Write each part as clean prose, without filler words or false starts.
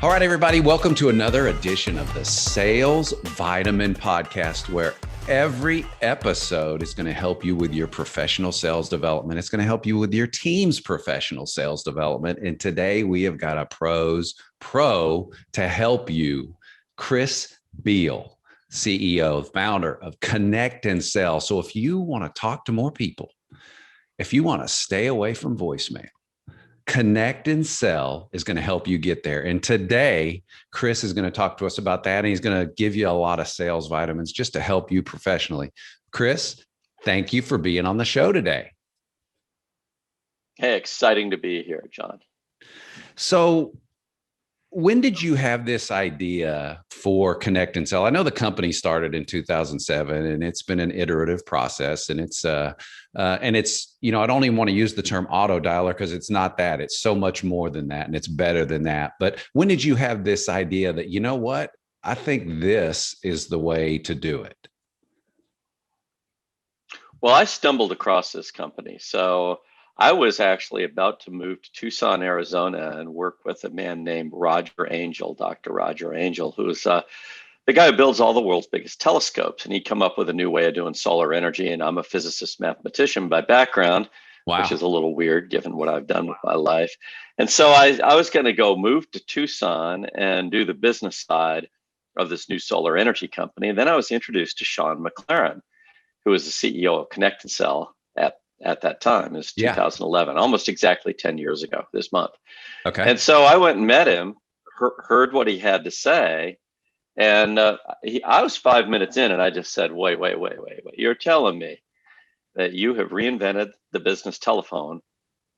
All right, everybody, welcome to another edition of the Sales Vitamin Podcast, where every episode is going to help you with your professional sales development. It's going to help you with your team's professional sales development. And today we have got a pro to help you, Chris Beall, CEO, founder of ConnectandSell. So if you want to talk to more people, if you want to stay away from voicemail, ConnectandSell is going to help you get there. And today, Chris is going to talk to us about that. And he's going to give you a lot of sales vitamins just to help you professionally. Chris, thank you for being on the show today. Hey, exciting to be here, John. So when did you have this idea for ConnectandSell? I know the company started in 2007 and it's been an iterative process, and it's you know, I don't even want to use the term auto dialer because it's not that. It's so much more than that, and it's better than that. But when did you have this idea that, you know what, I think this is the way to do it? Well, I stumbled across this company. So I was actually about to move to Tucson, Arizona, and work with a man named Roger Angel, Dr. Roger Angel, who's the guy who builds all the world's biggest telescopes. And he'd come up with a new way of doing solar energy. And I'm a physicist mathematician by background, Wow. Which is a little weird given what I've done with my life. And so I was going to go move to Tucson and do the business side of this new solar energy company. And then I was introduced to Sean McLaren, who was the CEO of ConnectandSale at that time. It was 2011, almost exactly 10 years ago this month. Okay. And so I went and met him, heard what he had to say. And I was 5 minutes in and I just said, wait. You're telling me that you have reinvented the business telephone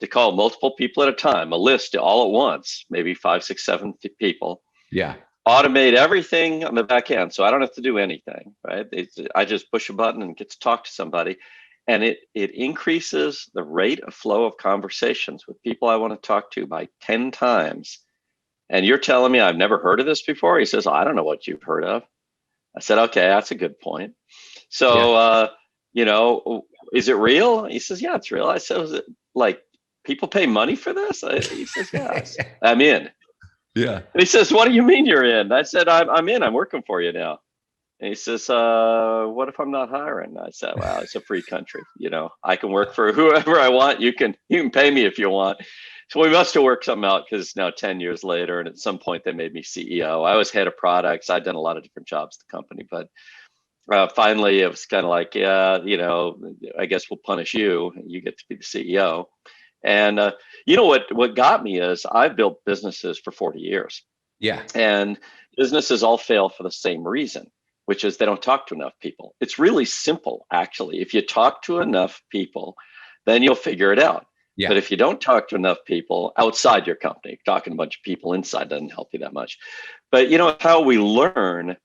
to call multiple people at a time, a list all at once, maybe 5, 6, 7 people. Yeah. Automate everything on the back end. So I don't have to do anything, right? I just push a button and get to talk to somebody. And it increases the rate of flow of conversations with people I want to talk to by 10 times. And you're telling me I've never heard of this before? He says, I don't know what you've heard of. I said, okay, that's a good point. So, you know, is it real? He says, yeah, it's real. I said, is it like people pay money for this? He says, yeah, I'm in. Yeah. And he says, what do you mean you're in? I said, I'm in. I'm working for you now. And he says, what if I'm not hiring? I said, well, it's a free country. You know, I can work for whoever I want. You can pay me if you want. So we must have worked something out, because it's now 10 years later. And at some point they made me CEO. I was head of products. I'd done a lot of different jobs at the company, but finally it was kind of like, yeah, you know, I guess we'll punish you. You get to be the CEO. And you know what got me is I've built businesses for 40 years. Yeah. And businesses all fail for the same reason, which is they don't talk to enough people. It's really simple, actually. If you talk to enough people, then you'll figure it out. Yeah. But if you don't talk to enough people outside your company, talking to a bunch of people inside doesn't help you that much. But you know, how we learn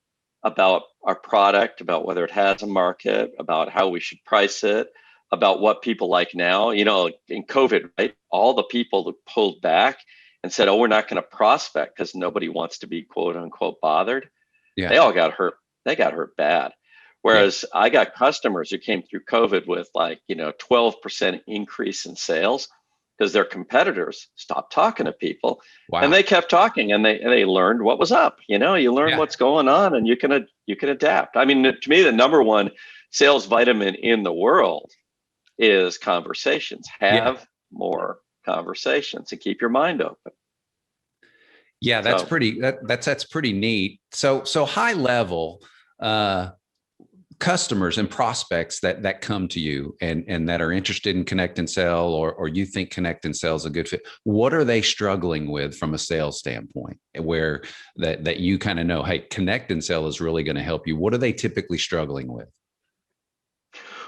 about our product, about whether it has a market, about how we should price it, about what people like now. You know, in COVID, right? All the people that pulled back and said, oh, we're not going to prospect because nobody wants to be quote unquote bothered. Yeah. They all got hurt. They got hurt bad. Whereas I got customers who came through COVID with 12% increase in sales because their competitors stopped talking to people. Wow. And they kept talking, and they learned what was up. You know, you learn what's going on, and you can adapt. I mean, to me, the number one sales vitamin in the world is conversations. Have more conversations and keep your mind open. Yeah, that's pretty neat. So high level, customers and prospects that come to you and that are interested in ConnectandSell, or you think ConnectandSell is a good fit, what are they struggling with from a sales standpoint, where that you kind of know, hey, ConnectandSell is really going to help you? What are they typically struggling with?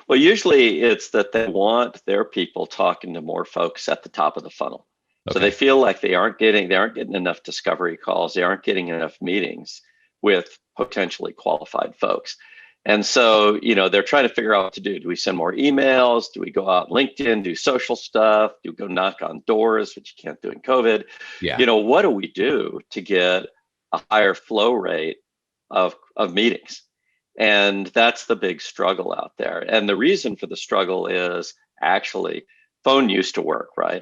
Well, usually it's that they want their people talking to more folks at the top of the funnel. Okay. So they feel like they aren't getting enough discovery calls. They aren't getting enough meetings with potentially qualified folks. And so, you know, they're trying to figure out what to do. Do we send more emails? Do we go out LinkedIn, do social stuff? Do we go knock on doors, which you can't do in COVID? Yeah. You know, what do we do to get a higher flow rate of meetings? And that's the big struggle out there. And the reason for the struggle is actually phone used to work, right?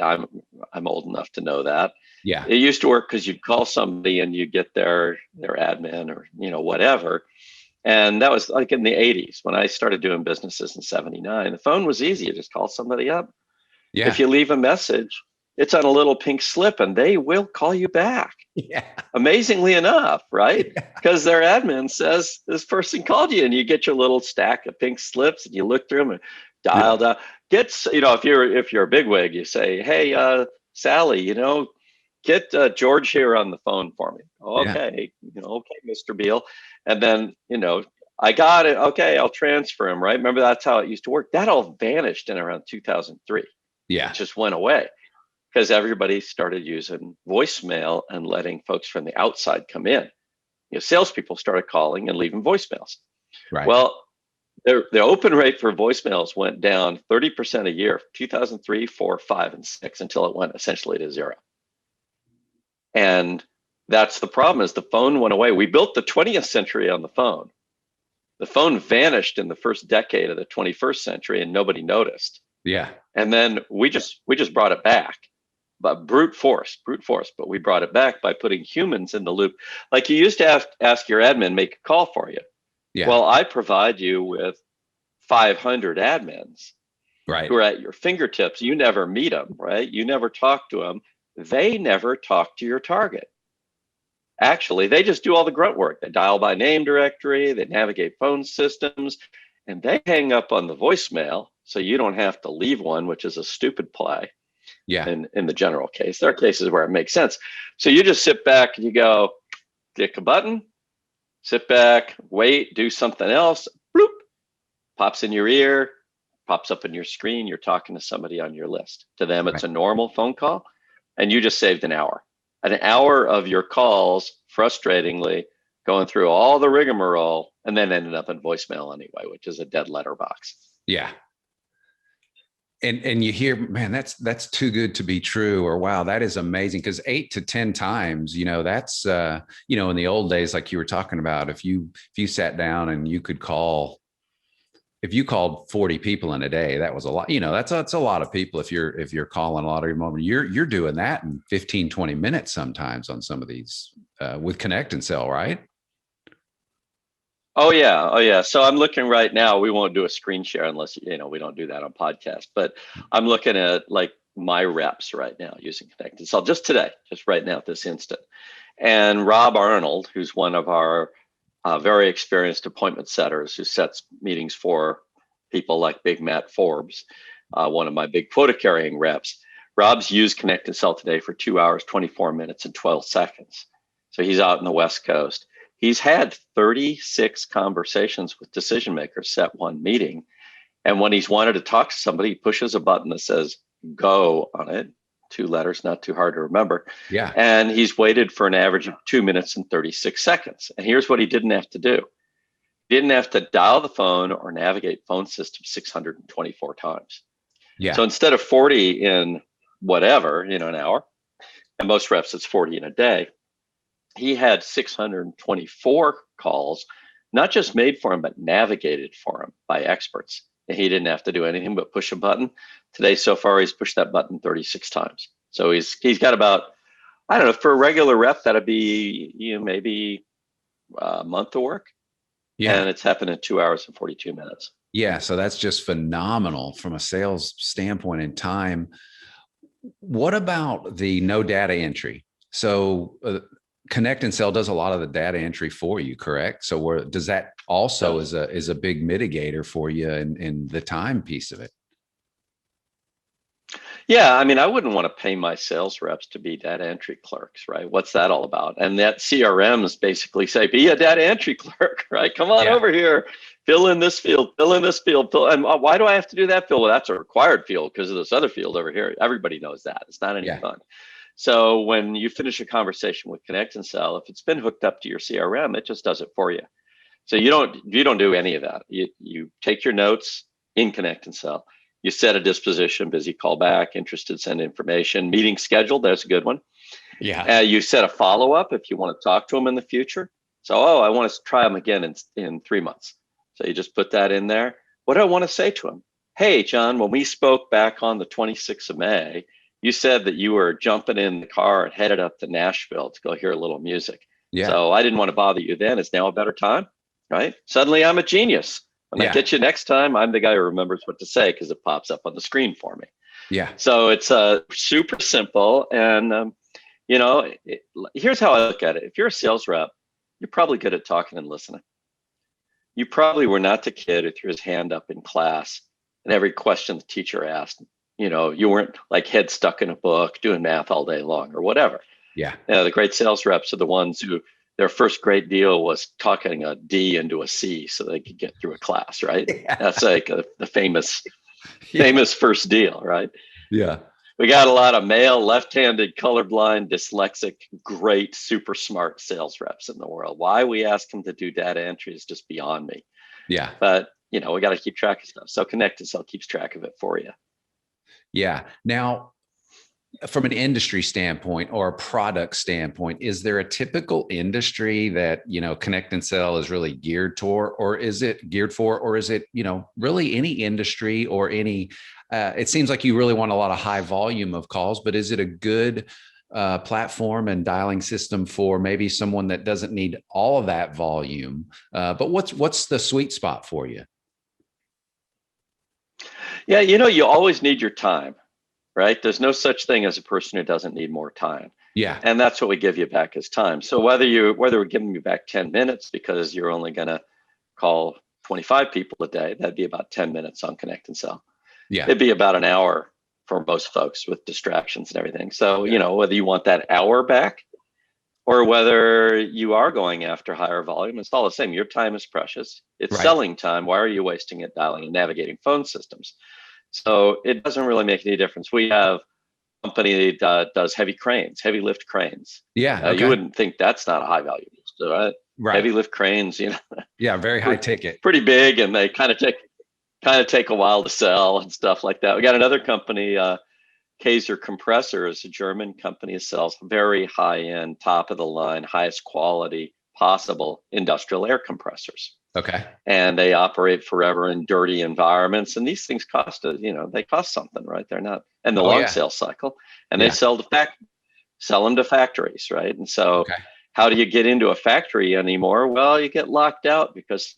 I'm old enough to know that. Yeah. It used to work because you'd call somebody and you'd get their admin or whatever. And that was like in the 80s when I started doing businesses in 79. The phone was easy. You just call somebody up. Yeah. If you leave a message, it's on a little pink slip and they will call you back. Yeah. Amazingly enough, right? Because their admin says this person called you, and you get your little stack of pink slips and you look through them and dial down. If you're a bigwig, you say, hey, Sally, get George here on the phone for me. Okay, okay, Mr. Beall. And then, I got it. Okay, I'll transfer him, right? Remember, that's how it used to work. That all vanished in around 2003. Yeah. It just went away because everybody started using voicemail and letting folks from the outside come in. Salespeople started calling and leaving voicemails. Right. Well, the open rate for voicemails went down 30% a year, 2003, 4, 5, and 6, until it went essentially to zero. And that's the problem, is the phone went away. We built the 20th century on the phone. The phone vanished in the first decade of the 21st century and nobody noticed. Yeah. And then we just brought it back. But brute force, but we brought it back by putting humans in the loop. Like you used to ask your admin, make a call for you. Yeah. Well, I provide you with 500 admins who are at your fingertips. You never meet them, right? You never talk to them. They never talk to your target. Actually, they just do all the grunt work. They dial by name directory, they navigate phone systems, and they hang up on the voicemail so you don't have to leave one, which is a stupid play. Yeah. In the general case, there are cases where it makes sense. So you just sit back and you go, click a button, sit back, wait, do something else, bloop, pops in your ear, pops up in your screen. You're talking to somebody on your list. To them, it's a normal phone call, and you just saved an hour of your calls, frustratingly going through all the rigmarole, and then ended up in voicemail anyway, which is a dead letterbox. Yeah. And you hear, man, that's too good to be true, or wow, that is amazing. Because 8 to 10 times, that's in the old days, like you were talking about, if you sat down and you could call, if you called 40 people in a day, that was a lot. That's a lot of people. If you're calling a lot of your moment, you're doing that in 15, 20 minutes sometimes on some of these with ConnectandSale, right? Oh yeah. So I'm looking right now. We won't do a screen share unless we don't do that on podcast. But I'm looking at like my reps right now using ConnectandSell just today, just right now at this instant. And Rob Arnold, who's one of our very experienced appointment setters, who sets meetings for people like Big Matt Forbes, one of my big quota carrying reps. Rob's used ConnectandSell today for 2 hours, 24 minutes, and 12 seconds. So he's out in the West Coast. He's had 36 conversations with decision makers set one meeting. And when he's wanted to talk to somebody, he pushes a button that says go on it. 2 letters, not too hard to remember. Yeah. And he's waited for an average of 2 minutes and 36 seconds. And here's what he didn't have to do. He didn't have to dial the phone or navigate phone systems 624 times. Yeah. So instead of 40 in whatever, an hour, and most reps it's 40 in a day, he had 624 calls, not just made for him, but navigated for him by experts. And he didn't have to do anything but push a button. Today, so far, he's pushed that button 36 times. So he's got about, I don't know, for a regular rep, that'd be maybe a month of work. Yeah. And it's happened in 2 hours and 42 minutes. Yeah. So that's just phenomenal from a sales standpoint in time. What about the no data entry? So ConnectandSell does a lot of the data entry for you, correct? So does that also is a big mitigator for you in the time piece of it? Yeah, I mean, I wouldn't want to pay my sales reps to be data entry clerks, right? What's that all about? And that CRMs basically say, be a data entry clerk, right? Come on over here, fill in this field, and why do I have to do that field? Well, that's a required field because of this other field over here. Everybody knows that. It's not any fun. So when you finish a conversation with ConnectandSell, if it's been hooked up to your CRM, it just does it for you. So you don't do any of that. You take your notes in ConnectandSell. You set a disposition, busy, call back, interested, send information, meeting scheduled. That's a good one. Yeah. You set a follow-up if you want to talk to them in the future. So, I want to try them again in 3 months. So you just put that in there. What do I want to say to them? Hey, John, when we spoke back on the 26th of May, you said that you were jumping in the car and headed up to Nashville to go hear a little music. Yeah. So I didn't want to bother you then. Is now a better time, right? Suddenly I'm a genius. When I get you next time, I'm the guy who remembers what to say because it pops up on the screen for me. Yeah. So it's super simple. And, here's how I look at it. If you're a sales rep, you're probably good at talking and listening. You probably were not the kid who threw his hand up in class and every question the teacher asked, you weren't like head stuck in a book doing math all day long or whatever. Yeah. The great sales reps are the ones who their first great deal was talking a D into a C so they could get through a class, right? Yeah. That's like the famous first deal, right? Yeah. We got a lot of male, left-handed, colorblind, dyslexic, great, super smart sales reps in the world. Why we ask them to do data entry is just beyond me. Yeah. But, we got to keep track of stuff. So ConnectandSell keeps track of it for you. Yeah. Now, from an industry standpoint or a product standpoint, is there a typical industry that, ConnectandSell is really geared toward, or is it, really any industry or any, it seems like you really want a lot of high volume of calls, but is it a good platform and dialing system for maybe someone that doesn't need all of that volume? But what's the sweet spot for you? Yeah, you always need your time. Right? There's no such thing as a person who doesn't need more time. Yeah. And that's what we give you back as time. So whether we're giving you back 10 minutes because you're only going to call 25 people a day, that'd be about 10 minutes on ConnectandSell. Yeah. It'd be about an hour for most folks with distractions and everything. So, whether you want that hour back or whether you are going after higher volume, it's all the same. Your time is precious. It's selling time. Why are you wasting it dialing and navigating phone systems? So it doesn't really make any difference. We have a company that does heavy lift cranes. Yeah. Okay. You wouldn't think that's not a high value, right? Right. Heavy lift cranes, Yeah, very high ticket. Pretty big, and they kind of take a while to sell and stuff like that. We got another company, Kaiser Compressor is a German company that sells very high end, top of the line, highest quality possible industrial air compressors. Okay. And they operate forever in dirty environments. And these things cost they cost something, right? They're not, and the long sales cycle, and they sell them to factories, right? And so how do you get into a factory anymore? Well, you get locked out because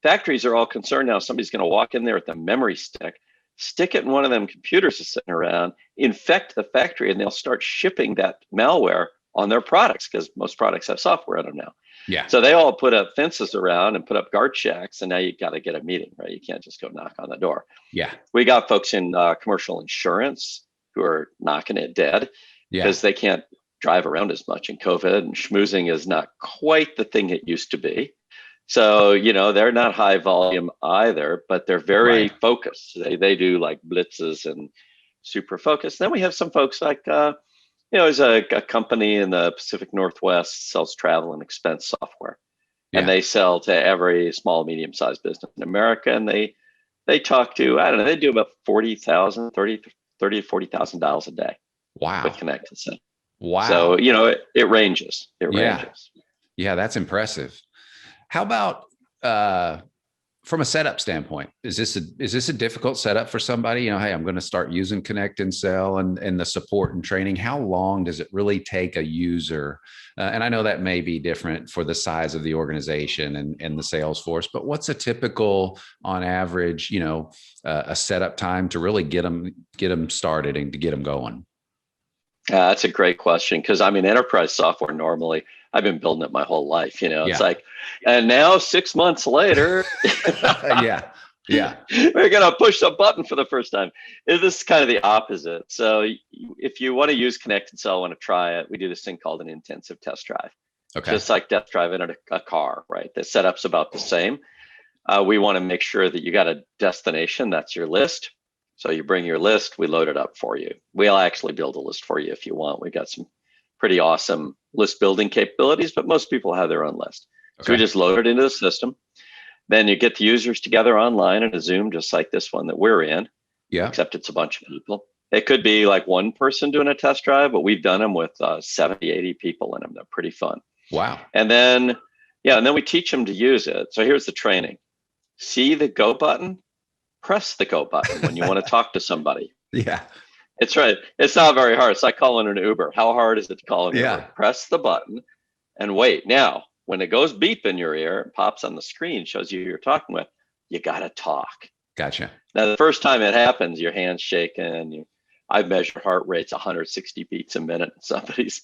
factories are all concerned now. Somebody's going to walk in there with a memory stick it in one of them computers that's sitting around, infect the factory, and they'll start shipping that malware on their products because most products have software on them now. Yeah. So they all put up fences around and put up guard shacks, and now you got to get a meeting, right? You can't just go knock on the door. Yeah. We got folks in commercial insurance who are knocking it dead because they can't drive around as much in COVID, and schmoozing is not quite the thing it used to be. So, they're not high volume either, but they're very focused. They do like blitzes and super focused. Then we have some folks like, there's a company in the Pacific Northwest sells travel and expense software, and they sell to every small, medium-sized business in America. And they talk to, I don't know, they do about 40,000, 30 to 40,000 dials a day. Wow. With ConnectandSale. Wow. So, it ranges. It ranges. Yeah, that's impressive. How about from a setup standpoint? Is this a difficult setup for somebody? Hey, I'm going to start using ConnectandSell and the support and training. How long does it really take a user? And I know that may be different for the size of the organization and the sales force, but what's a typical, on average, a setup time to really get them started and to get them going? That's a great question because enterprise software normally, I've been building it my whole life. It's like, and now 6 months later, yeah, we're gonna push a button for the first time. This is kind of the opposite. So if you want to use ConnectandSell, want to try it, we do this thing called an intensive test drive. Okay. Just like test driving a car, right? The setup's about the same. We want to make sure that you got a destination. That's your list. So you bring your list, we load it up for you. We'll actually build a list for you if you want. We got some pretty awesome list building capabilities, but most people have their own list. Okay. So we just load it into the system. Then you get the users together online in a Zoom, just like this one that we're in. Yeah. Except it's a bunch of people. It could be like one person doing a test drive, but we've done them with 70, 80 people in them. They're pretty fun. Wow. And then we teach them to use it. So here's the training. See the go button? Press the go button when you want to talk to somebody. Yeah. It's right. It's not very hard. It's like calling an Uber. How hard is it to call an Yeah. Uber? Press the button and wait. Now, when it goes beep in your ear and pops on the screen, shows you who you're talking with, you got to talk. Gotcha. Now, the first time it happens, your hand's shaking. I measured heart rates 160 beats a minute in somebody's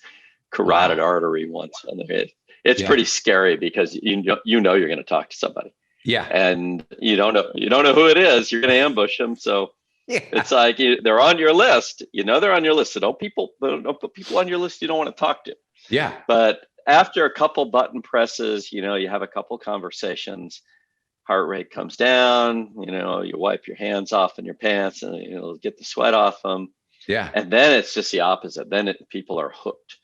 carotid artery once on the head. It's pretty scary because you know you're going to talk to somebody. Yeah. And you don't know who it is. You're going to ambush them. So it's like they're on your list. They're on your list. So don't put people on your list you don't want to talk to. Yeah. But after a couple button presses, you have a couple conversations, heart rate comes down, you wipe your hands off in your pants and get the sweat off them. Yeah. And then it's just the opposite. Then people are hooked,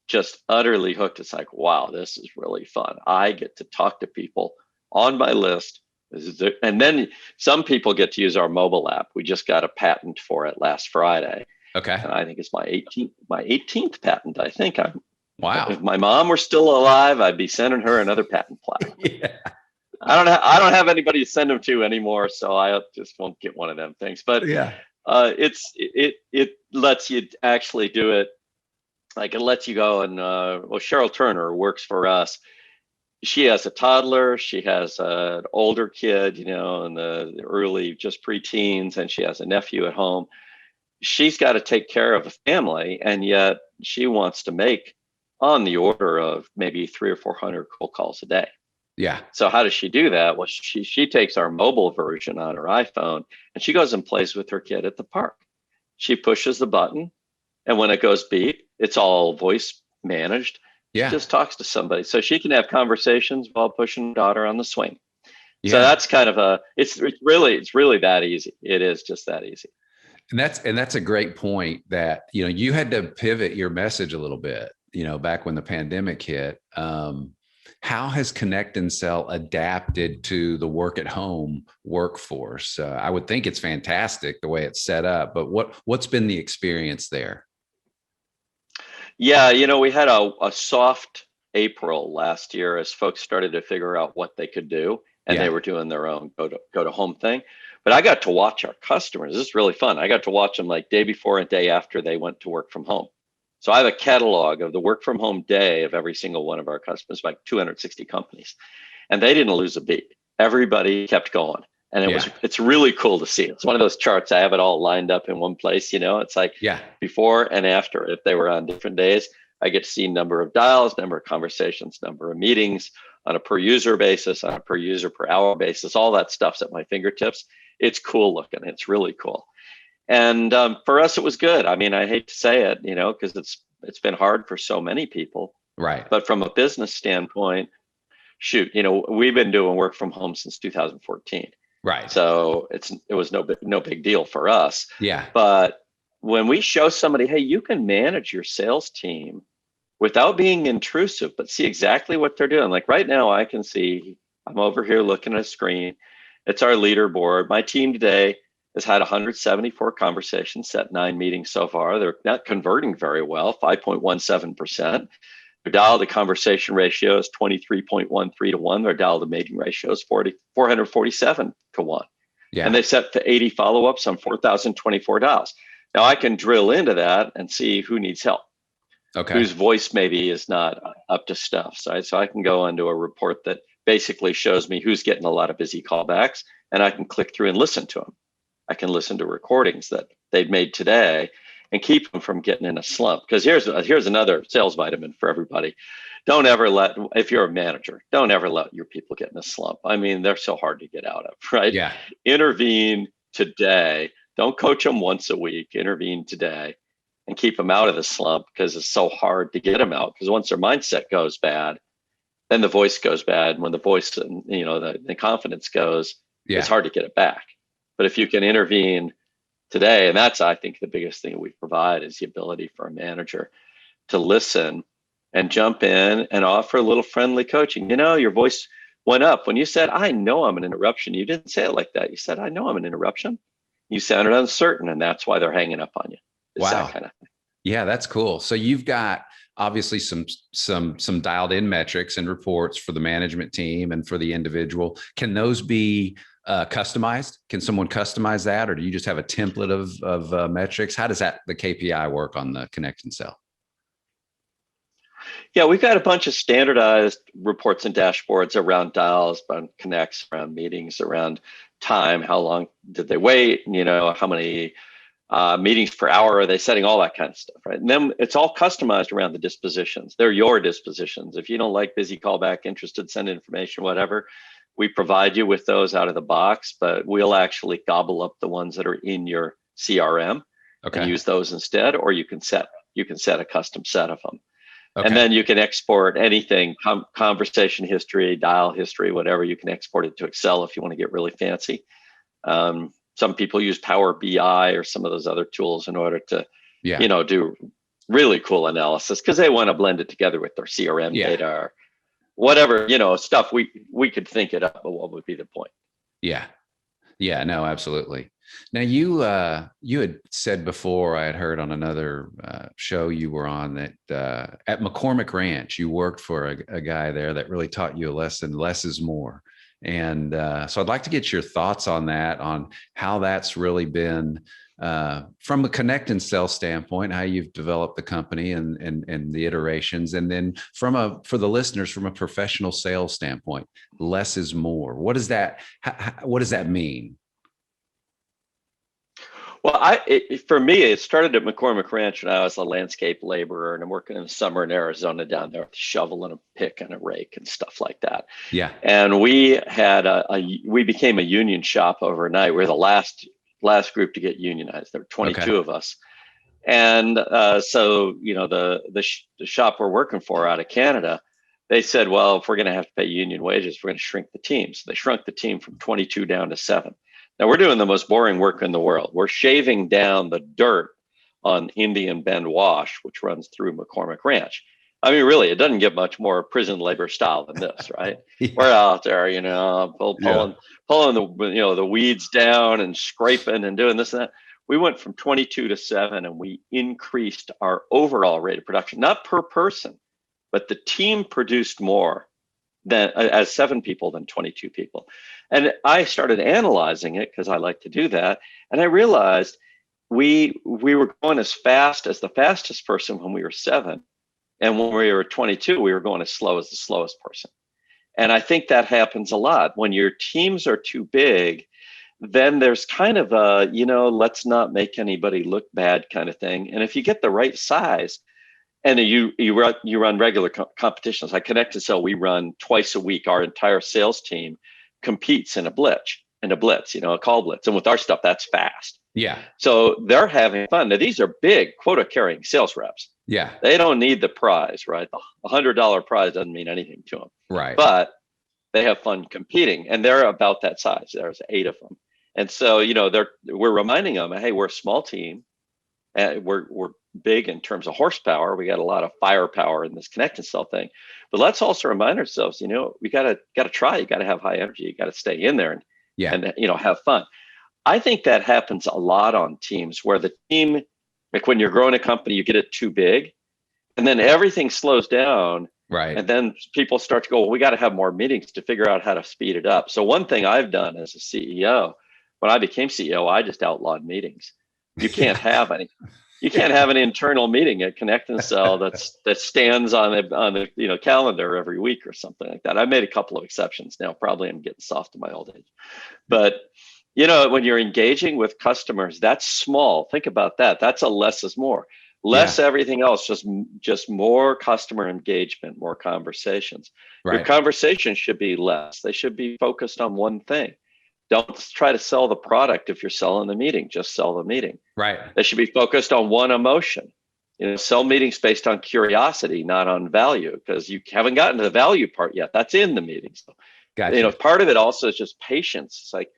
just utterly hooked. It's like, wow, this is really fun. I get to talk to people on my list. And then some people get to use our mobile app. We just got a patent for it last Friday. Okay. And I think it's my 18th patent. I think wow. If my mom were still alive, I'd be sending her another patent plaque. Yeah. I don't have anybody to send them to anymore, so I just won't get one of them things. But it lets you actually do it. Like it lets you go and Cheryl Turner works for us. She has a toddler, she has an older kid, in the early, just preteens, and she has a nephew at home. She's got to take care of a family, and yet she wants to make on the order of maybe 300 or 400 cold calls a day. Yeah. So how does she do that? Well, she takes our mobile version on her iPhone and she goes and plays with her kid at the park. She pushes the button, and when it goes beep, it's all voice managed. Yeah. She just talks to somebody, so she can have conversations while pushing her daughter on the swing. Yeah. So that's kind of it's really that easy. It is just that easy. And that's a great point that, you had to pivot your message a little bit, back when the pandemic hit. How has ConnectandSell adapted to the work at home workforce? I would think it's fantastic the way it's set up, but what's been the experience there? Yeah, we had a soft April last year as folks started to figure out what they could do, and they were doing their own go to home thing. But I got to watch our customers. This is really fun. I got to watch them like day before and day after they went to work from home. So I have a catalog of the work from home day of every single one of our customers, like 260 companies, and they didn't lose a beat. Everybody kept going. And it's really cool to see. It's one of those charts. I have it all lined up in one place. It's like before and after. If they were on different days, I get to see number of dials, number of conversations, number of meetings on a per user basis, on a per user per hour basis. All that stuff's at my fingertips. It's cool looking. It's really cool. And for us, it was good. I mean, I hate to say it, because it's been hard for so many people. Right. But from a business standpoint, shoot, we've been doing work from home since 2014. Right. So it was no big deal for us. Yeah. But when we show somebody, hey, you can manage your sales team without being intrusive, but see exactly what they're doing. Like right now, I can see, I'm over here looking at a screen. It's our leaderboard. My team today has had 174 conversations, set 9 meetings so far. They're not converting very well, 5.17%. Their dial to conversation ratio is 23.13 to 1. Their dial to meeting ratio is 447 to 1. Yeah. And they set to 80 follow-ups on 4,024 dials. Now I can drill into that and see who needs help. Okay. Whose voice maybe is not up to stuff. So I can go into a report that basically shows me who's getting a lot of busy callbacks, and I can click through and listen to them. I can listen to recordings that they've made today and keep them from getting in a slump. Because here's another sales vitamin for everybody. Don't ever if you're a manager, don't ever let your people get in a slump. I mean, they're so hard to get out of, right? Yeah. Intervene today. Don't coach them once a week. Intervene today and keep them out of the slump, because it's so hard to get them out. Because once their mindset goes bad, then the voice goes bad. When the voice and the confidence goes, it's hard to get it back. But if you can intervene today, and that's, I think, the biggest thing we provide is the ability for a manager to listen and jump in and offer a little friendly coaching. Your voice went up when you said, I know I'm an interruption. You didn't say it like that. You said, I know I'm an interruption. You sounded uncertain, and that's why they're hanging up on you. It's that kind of thing. Yeah, that's cool. So you've got obviously some dialed in metrics and reports for the management team and for the individual. Can those be customized? Can someone customize that, or do you just have a template of metrics? How does the KPI work on the Connect and Sell? Yeah, we've got a bunch of standardized reports and dashboards around dials, around connects, around meetings, around time, how long did they wait, how many meetings per hour are they setting, all that kind of stuff, right? And then it's all customized around the dispositions. They're your dispositions. If you don't like busy, callback, interested, send information, whatever, we provide you with those out of the box, but we'll actually gobble up the ones that are in your CRM and use those instead, or you can set a custom set of them. Okay. And then you can export anything, conversation history, dial history, whatever. You can export it to Excel if you want to get really fancy. Some people use Power BI or some of those other tools in order to, do really cool analysis because they want to blend it together with their CRM data or whatever, stuff we could think it up, but what would be the point? Yeah. Yeah, no, absolutely. Now you had said before, I had heard on another show you were on that at McCormick Ranch, you worked for a guy there that really taught you a lesson, less is more. And so I'd like to get your thoughts on that, on how that's really been from a Connect and Sell standpoint, how you've developed the company and the iterations. And then for the listeners, from a professional sales standpoint, less is more. What does that mean? Well, for me, it started at McCormick Ranch when I was a landscape laborer, and I'm working in the summer in Arizona down there with a shovel and a pick and a rake and stuff like that. Yeah. And we had we became a union shop overnight. We're the last group to get unionized. There were 22 of us. And so, the shop we're working for out of Canada, they said, well, if we're going to have to pay union wages, we're going to shrink the team. So they shrunk the team from 22 down to 7. Now we're doing the most boring work in the world. We're shaving down the dirt on Indian Bend Wash, which runs through McCormick Ranch. I mean, really, it doesn't get much more prison labor style than this, right? We're out there, pulling the weeds down and scraping and doing this and that. We went from 22 to 7, and we increased our overall rate of production, not per person, but the team produced more than as 7 people than 22 people. And I started analyzing it because I like to do that. And I realized we were going as fast as the fastest person when we were 7. And when we were 22, we were going as slow as the slowest person. And I think that happens a lot. When your teams are too big, then there's kind of a, let's not make anybody look bad kind of thing. And if you get the right size, and you run regular competitions, like ConnectandSale, we run twice a week. Our entire sales team competes in a blitz, a call blitz. And with our stuff, that's fast. Yeah. So they're having fun. Now, these are big quota carrying sales reps. Yeah. They don't need the prize, right? The $100 prize doesn't mean anything to them. Right. But they have fun competing, and they're about that size. There's 8 of them. And so, we're reminding them, hey, we're a small team. And we're big in terms of horsepower. We got a lot of firepower in this Connect and Sell thing. But let's also remind ourselves, we gotta try. You gotta have high energy. You gotta stay in there and have fun. I think that happens a lot on teams where the team, like when you're growing a company, you get it too big, and then everything slows down. Right. And then people start to go, well, we got to have more meetings to figure out how to speed it up. So one thing I've done as a CEO, when I became CEO, I just outlawed meetings. You can't have any. You can't have an internal meeting at ConnectandSell that stands on the calendar every week or something like that. I made a couple of exceptions now. Probably I'm getting soft in my old age, but when you're engaging with customers, that's small. Think about that. That's a less is more. Less everything else, just more customer engagement, more conversations. Right. Your conversations should be less. They should be focused on one thing. Don't try to sell the product if you're selling the meeting. Just sell the meeting. Right. They should be focused on one emotion. Sell meetings based on curiosity, not on value, because you haven't gotten to the value part yet. That's in the meeting. So, gotcha. Part of it also is just patience. It's like,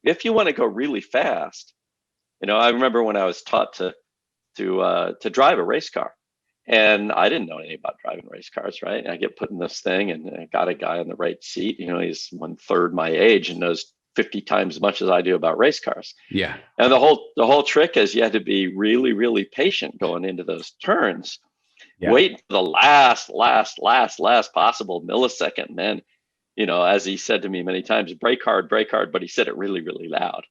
if you want to go really fast, I remember when I was taught to drive a race car, and I didn't know anything about driving race cars, right? And I get put in this thing, and I got a guy in the right seat. He's 1/3 my age and knows 50 times as much as I do about race cars. Yeah. And the whole trick is you have to be really, really patient going into those turns. Yeah. Wait for the last possible millisecond, and then as he said to me many times, break hard, but he said it really, really loud.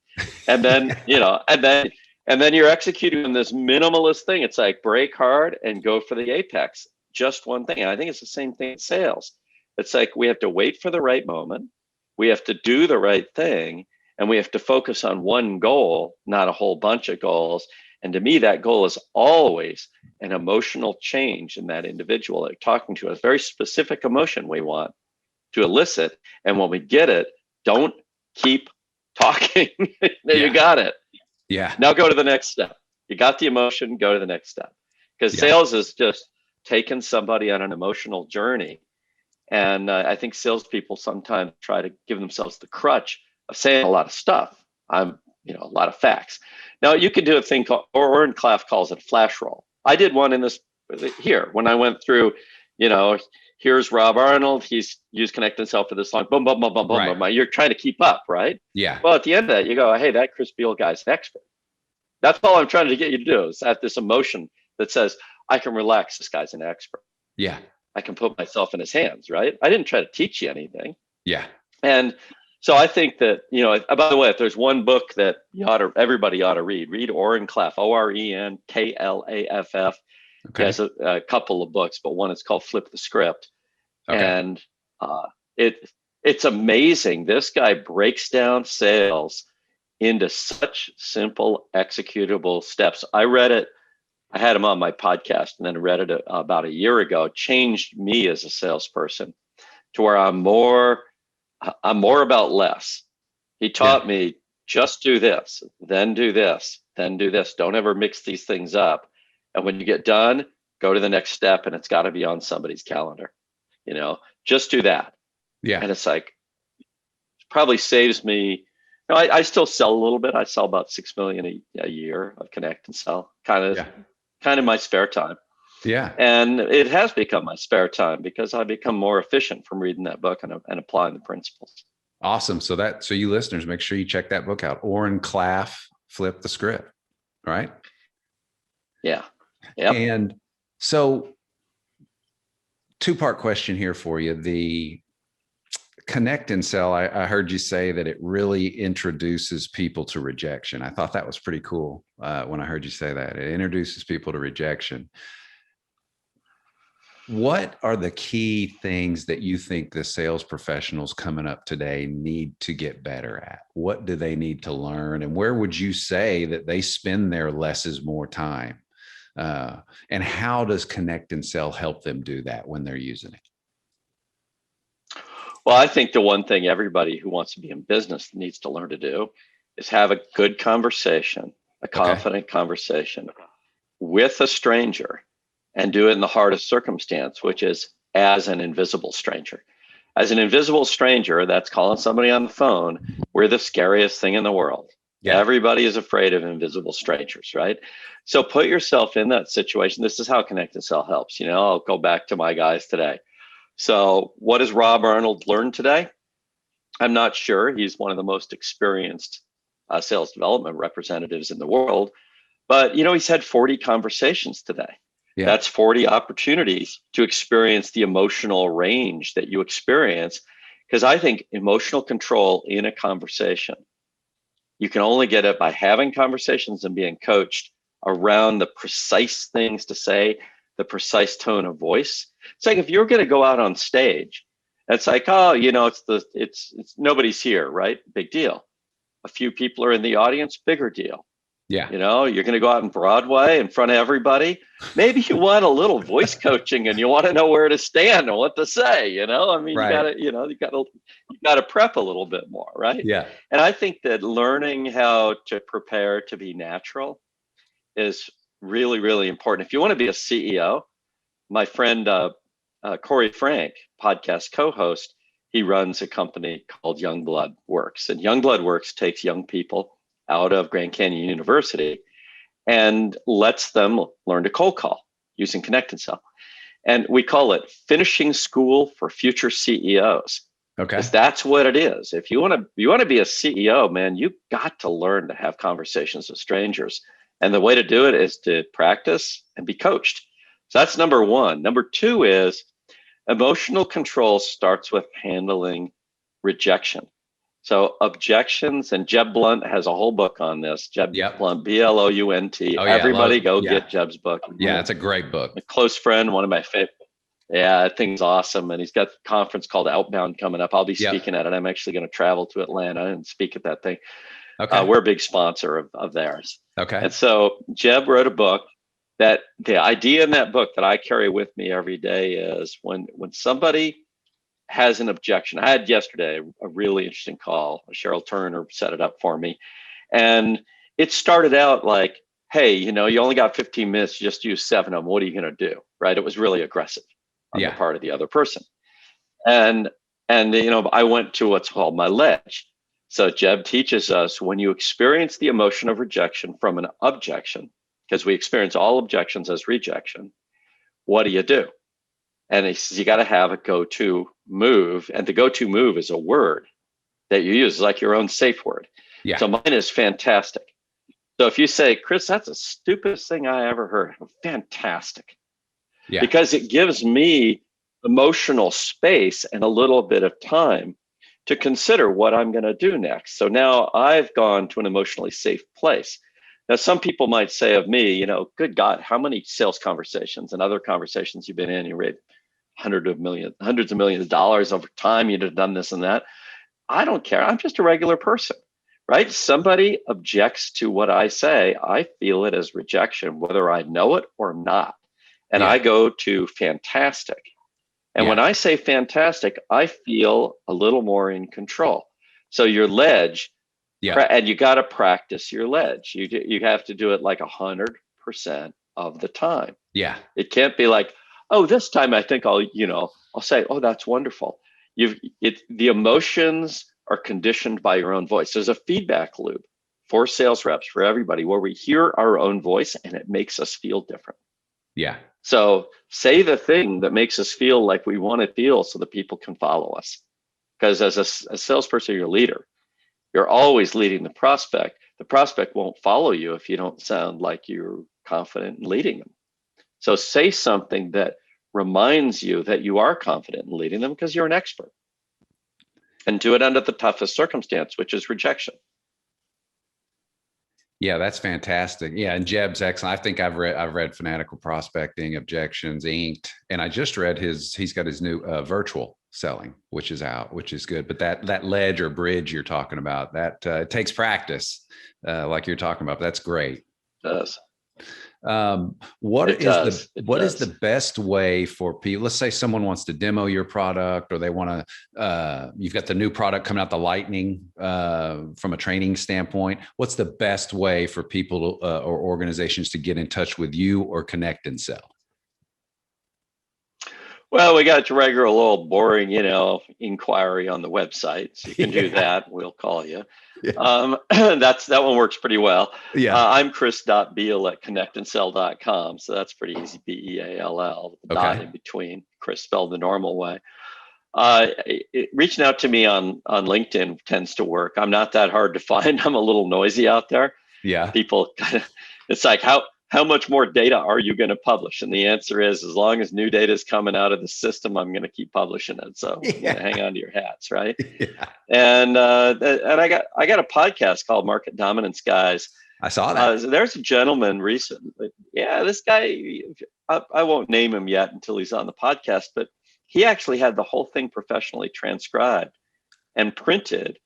And then, and then you're executing on this minimalist thing. It's like break hard and go for the apex, just one thing. And I think it's the same thing in sales. It's like we have to wait for the right moment. We have to do the right thing, and we have to focus on one goal, not a whole bunch of goals. And to me, that goal is always an emotional change in that individual they're talking to, a very specific emotion we want to elicit. And when we get it, don't keep talking. You got it. Yeah. Now go to the next step. You got the emotion, go to the next step. Because sales is just taking somebody on an emotional journey. And I think salespeople sometimes try to give themselves the crutch of saying a lot of stuff. A lot of facts. Now you can do a thing called, or Oren Klaff calls it flash roll. I did one in this here when I went through, here's Rob Arnold. He's used ConnectandSale for this long. Boom, boom, boom, boom, boom, boom. You're trying to keep up, right? Yeah. Well, at the end of that, you go, hey, that Chris Beall guy's an expert. That's all I'm trying to get you to do is have this emotion that says, I can relax. This guy's an expert. Yeah. I can put myself in his hands, right? I didn't try to teach you anything. Yeah. And so I think that, by the way, if there's one book that everybody ought to read Oren Klaff, ORENKLAFF. Okay. He has a couple of books, but one is called Flip the Script. Okay. And it's amazing. This guy breaks down sales into such simple executable steps. I read it. I had him on my podcast and then read it about a year ago. It changed me as a salesperson to where I'm more about less. He taught me just do this, then do this, then do this. Don't ever mix these things up. And when you get done, go to the next step, and it's got to be on somebody's calendar. Just do that. Yeah. And it's like, it probably saves me. I still sell a little bit. I sell about $6 million a year of ConnectandSell, kind of my spare time. Yeah. And it has become my spare time because I become more efficient from reading that book and applying the principles. Awesome. So you listeners, make sure you check that book out. Oren Klaff, Flip the Script. Right. Yeah. Yep. And so 2-part question here for you. The ConnectandSell, I heard you say that it really introduces people to rejection. I thought that was pretty cool when I heard you say that. It introduces people to rejection. What are the key things that you think the sales professionals coming up today need to get better at? What do they need to learn? And where would you say that they spend their less is more time? And how does ConnectandSell help them do that when they're using it? Well, I think the one thing everybody who wants to be in business needs to learn to do is have a good conversation, a confident conversation with a stranger, and do it in the hardest circumstance, which is as an invisible stranger. As an invisible stranger, that's calling somebody on the phone. We're the scariest thing in the world. Yeah. Everybody is afraid of invisible strangers, right? So put yourself in that situation. This is how ConnectandSell helps. I'll go back to my guys today. So what has Rob Arnold learned today? I'm not sure. He's one of the most experienced sales development representatives in the world. But, he's had 40 conversations today. Yeah. That's 40 opportunities to experience the emotional range that you experience. Because I think emotional control in a conversation, you can only get it by having conversations and being coached around the precise things to say, the precise tone of voice. It's like if you're going to go out on stage, it's like, it's nobody's here, right? Big deal. A few people are in the audience, bigger deal. Yeah. You're going to go out on Broadway in front of everybody. Maybe you want a little voice coaching and you want to know where to stand and what to say, I mean, right. you got to prep a little bit more, right? Yeah. And I think that learning how to prepare to be natural is really, really important. If you want to be a CEO, my friend, Corey Frank, podcast co-host, he runs a company called Youngblood Works, and Youngblood Works takes young people out of Grand Canyon University and lets them learn to cold call using ConnectandSell. And we call it finishing school for future CEOs. Okay. Because that's what it is. If you want to be a CEO, man, you've got to learn to have conversations with strangers. And the way to do it is to practice and be coached. So that's number one. Number two is Emotional control starts with handling rejection. So objections, and Jeb Blunt has a whole book on this. Jeb Blunt, Blount. Oh, yeah, Everybody get Jeb's book. Yeah, it's a great book. A close friend, one of my favorite. Yeah, that thing's awesome. And he's got a conference called Outbound coming up. I'll be speaking at it. I'm actually going to travel to Atlanta and speak at that thing. Okay. We're a big sponsor of theirs. Okay. And so Jeb wrote a book that the idea in that book that I carry with me every day is when somebody has an objection. I had yesterday a really interesting call. Cheryl Turner set it up for me. And it started out like, hey, you only got 15 minutes, you just use 7 of them. What are you going to do? Right? It was really aggressive on the part of the other person. And I went to what's called my ledge. So Jeb teaches us when you experience the emotion of rejection from an objection, because we experience all objections as rejection, what do? And he says, you got to have a go-to move. And the go-to move is a word that you use, like your own safe word. Yeah. So mine is fantastic. So if you say, Chris, that's the stupidest thing I ever heard. Fantastic. Yeah. Because it gives me emotional space and a little bit of time to consider what I'm going to do next. So now I've gone to an emotionally safe place. Now, some people might say of me, good God, how many sales conversations and other conversations you've been in? You read hundreds of millions of dollars over time. You'd have done this and that. I don't care. I'm just a regular person, right? Somebody objects to what I say. I feel it as rejection, whether I know it or not. And I go to fantastic. And when I say fantastic, I feel a little more in control. So your ledge, and you got to practice your ledge. You have to do it like 100% of the time. Yeah. It can't be like, oh, this time I think I'll say, oh, that's wonderful. The emotions are conditioned by your own voice. There's a feedback loop for sales reps, for everybody, where we hear our own voice and it makes us feel different. Yeah. So say the thing that makes us feel like we want to feel so that people can follow us. Because as a salesperson, you're a leader. You're always leading the prospect. The prospect won't follow you if you don't sound like you're confident in leading them. So say something that reminds you that you are confident in leading them because you're an expert. And do it under the toughest circumstance, which is rejection. Yeah, that's fantastic. Yeah, and Jeb's excellent. I think I've read Fanatical Prospecting, Objections, Inked, and I just read he's got his new virtual selling, which is out, which is good. But that ledge or bridge you're talking about, that it takes practice, like you're talking about. That's great. It does. What is the best way for people? Let's say someone wants to demo your product, or they want to, you've got the new product coming out, the Lightning, from a training standpoint. What's the best way for people or organizations to get in touch with you or ConnectandSell? Well, we got your regular little boring, inquiry on the website. So you can do that. We'll call you. Yeah. That one works pretty well. Yeah. I'm Chris.Beall at ConnectandSell.com. So that's pretty easy. Beall, dot in between. Chris spelled the normal way. Reaching out to me on LinkedIn tends to work. I'm not that hard to find. I'm a little noisy out there. Yeah. People kind of, it's like, how much more data are you going to publish? And the answer is, as long as new data is coming out of the system, I'm going to keep publishing it. So hang on to your hats, right? Yeah. And I got a podcast called Market Dominance Guys. I saw that. There's a gentleman recently. Yeah, this guy, I won't name him yet until he's on the podcast, but he actually had the whole thing professionally transcribed and printed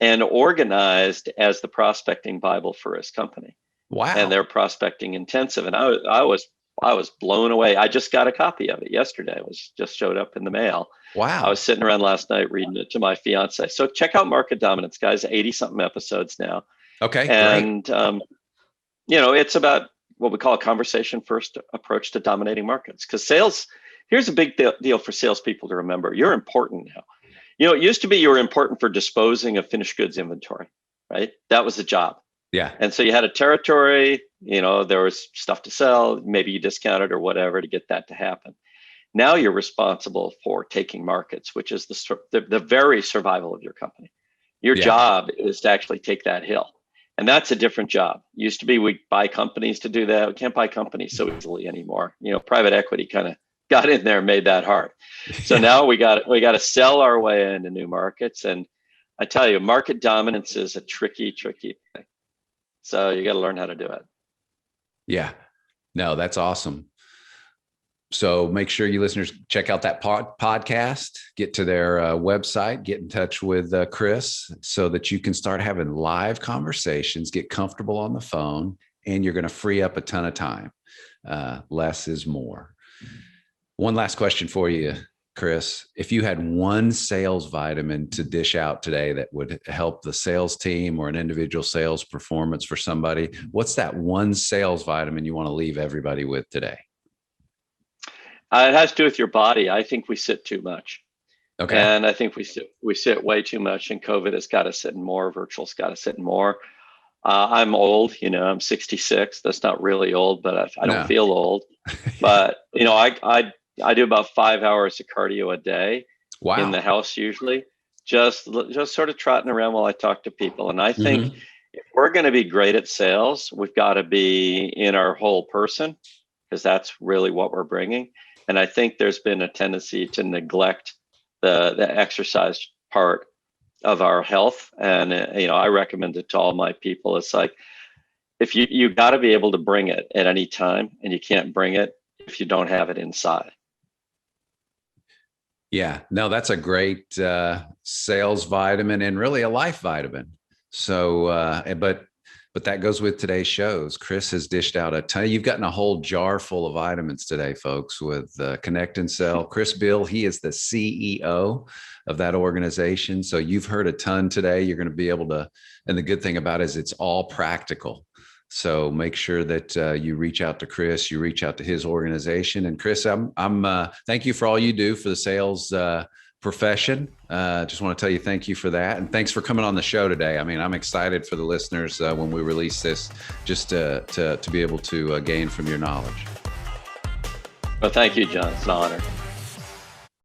and organized as the prospecting Bible for his company. Wow. And they're prospecting intensive. And I was blown away. I just got a copy of it yesterday. It just showed up in the mail. Wow. I was sitting around last night reading it to my fiance. So check out Market Dominance, guys, 80 something episodes now. Okay. And, it's about what we call a conversation first approach to dominating markets. Because sales, here's a big deal for salespeople to remember. You're important now. It used to be you were important for disposing of finished goods inventory, right? That was the job. Yeah. And so you had a territory, there was stuff to sell, maybe you discounted or whatever to get that to happen. Now you're responsible for taking markets, which is the very survival of your company. Your job is to actually take that hill. And that's a different job. Used to be we buy companies to do that. We can't buy companies so easily anymore. Private equity kind of got in there and made that hard. So now we got to sell our way into new markets. And I tell you, market dominance is a tricky thing. So you got to learn how to do it. Yeah, no, that's awesome. So make sure you listeners check out that podcast, get to their website, get in touch with Chris so that you can start having live conversations, get comfortable on the phone, and you're going to free up a ton of time. Less is more. One last question for you, Chris. If you had one sales vitamin to dish out today that would help the sales team or an individual sales performance for somebody, what's that one sales vitamin you want to leave everybody with today? It has to do with your body. I think we sit too much. Okay. And I think we sit way too much, and COVID has got to sit in more. Virtual's got to sit in more. I'm old, I'm 66. That's not really old, but I don't feel old. But I do about 5 hours of cardio a day. Wow. In the house usually, just sort of trotting around while I talk to people. And I think if we're going to be great at sales, we've got to be in our whole person, because that's really what we're bringing. And I think there's been a tendency to neglect the exercise part of our health. And, I recommend it to all my people. It's like, if you got to be able to bring it at any time, and you can't bring it if you don't have it inside. Yeah, no, that's a great sales vitamin and really a life vitamin. So, but that goes with today's shows. Chris has dished out a ton. You've gotten a whole jar full of vitamins today, folks, with ConnectandSell. Chris Beall, he is the CEO of that organization. So you've heard a ton today. You're going to be able to, and the good thing about it is it's all practical. So make sure that you reach out to Chris, you reach out to his organization. And Chris, I'm thank you for all you do for the sales profession. Just want to tell you thank you for that. And thanks for coming on the show today. I mean, I'm excited for the listeners when we release this, just to be able to gain from your knowledge. Well, thank you, John. It's an honor.